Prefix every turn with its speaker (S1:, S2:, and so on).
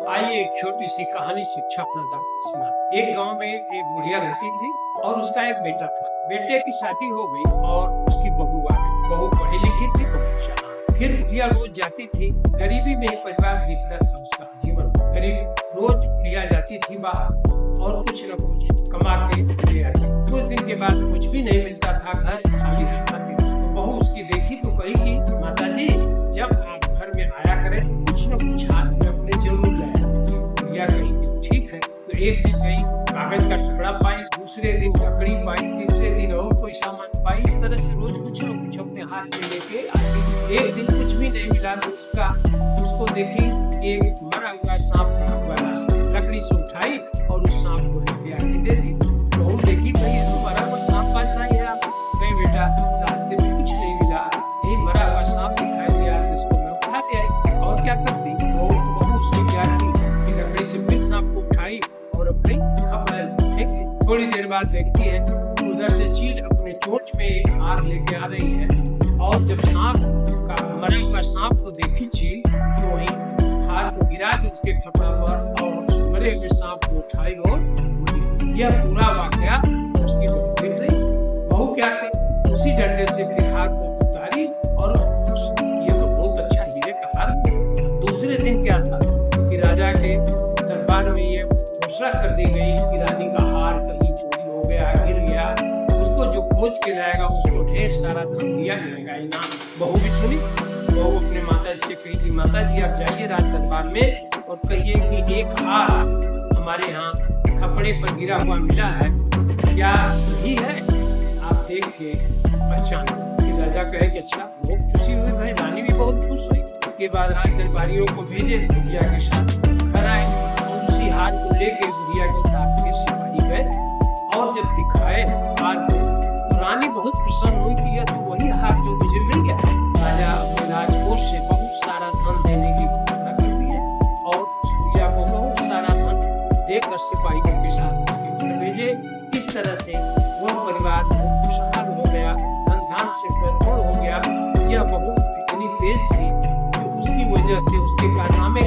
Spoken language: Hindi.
S1: आइए एक छोटी सी कहानी शिक्षा प्रदान सुना। एक गांव में एक बुढ़िया रहती थी और उसका एक बेटा था। बेटे की शादी हो गई और उसकी बहू आ गई। बहू पढ़ी लिखी थी, बहुत चालाक। फिर बुढ़िया रोज जाती थी। गरीबी में ही परिवार बीतता था उसका जीवन। गरीब रोज बुढ़िया जाती थी बाहर और कुछ न कुछ कमा के ले आती। कुछ दिन के बाद कुछ भी नहीं मिलता था, घर खाली रहता था। तो बहू उसकी देखी तो कही कि माता जी, जब आप घर में आया करें तो कुछ न कुछ हाथ में अपने जरूर लाया। बुढ़िया कही कि ठीक है। तो एक दिन गई, कागज का टुकड़ा पाई, दूसरे दिन लकड़ी पाई, तीसरे दिन और कोई सामान पाई। इस तरह से रोज कुछ न कुछ अपने हाथ में लेके आती। एक दिन कुछ भी नहीं मिला तो उसको देखी एक मरा हुआ सांप पड़ा हुआ रास्ते। लकड़ी से उठाई और उस सांप को लेके आके दे दी। बहू देखी, कहीं तो मरा हुआ सांप बात नहीं है। नहीं बेटा, रास्ते में कुछ नहीं मिला, यही मरा हुआ सांप दिखाई दिया, इसको मैं उठा ले आई। और क्या करती? तो बहू उसकी प्यार की लकड़ी से फिर सांप को उठाई और अपने कपड़े फेंक दी। थोड़ी देर बाद देखती है उधर से चील अपने चोंच में एक हार लेके आ रही है। और जब सांप का मरा हुआ सांप को देखी चील, तो वही हार को गिरा दी उसके कपड़े पर और मरे हुए सांप को उठाई और उड़ी। यह पूरा वाकया उसकी बहू देख रही। बहू क्या थी, उसी डंडे से फिर हार को उतारी और ये तो बहुत अच्छा हीरे का हार। दूसरे दिन क्या था कि राजा के दरबार में ये घोषणा कर दी गई कि रानी का हार कहीं चोरी हो गया, गिर गया। उसको जो खोज के लाएगा उसको ढेर सारा धन दिया जाएगा, इनाम। बहू भी सुनी। बहू अपने माता जी से कही कि माता जी, आप जाइए राज दरबार में और कहिए कि एक हार हमारे यहाँ कपड़े पर गिरा हुआ मिला है, क्या सही है? आप देख के पहचान। फिर राजा कहे कि अच्छा। बहुत खुशी हुई भाई, रानी भी बहुत खुश हुई। इसके बाद राज दरबारियों को भेजे, बुढ़िया के साथ घर आए और उसी हार को लेके बुढ़िया के साथ के सिपाही गए। और जब दिखाए हार को तो रानी बहुत प्रसन्न हुई कि यह तो वही हार जो मुझे मिल गया। राजा अपने राजकोष से बहुत सारा धन देने की घोषणा कर दी है और बुढ़िया को बहुत सारा धन देकर सिपाहियों के साथ भेजे। इस तरह से वह परिवार बहुत खुशहाल हो गया, धन धान से भरपूर हो गया। यह बहुत इतनी तेज थी कि उसकी वजह से उसके कारनामे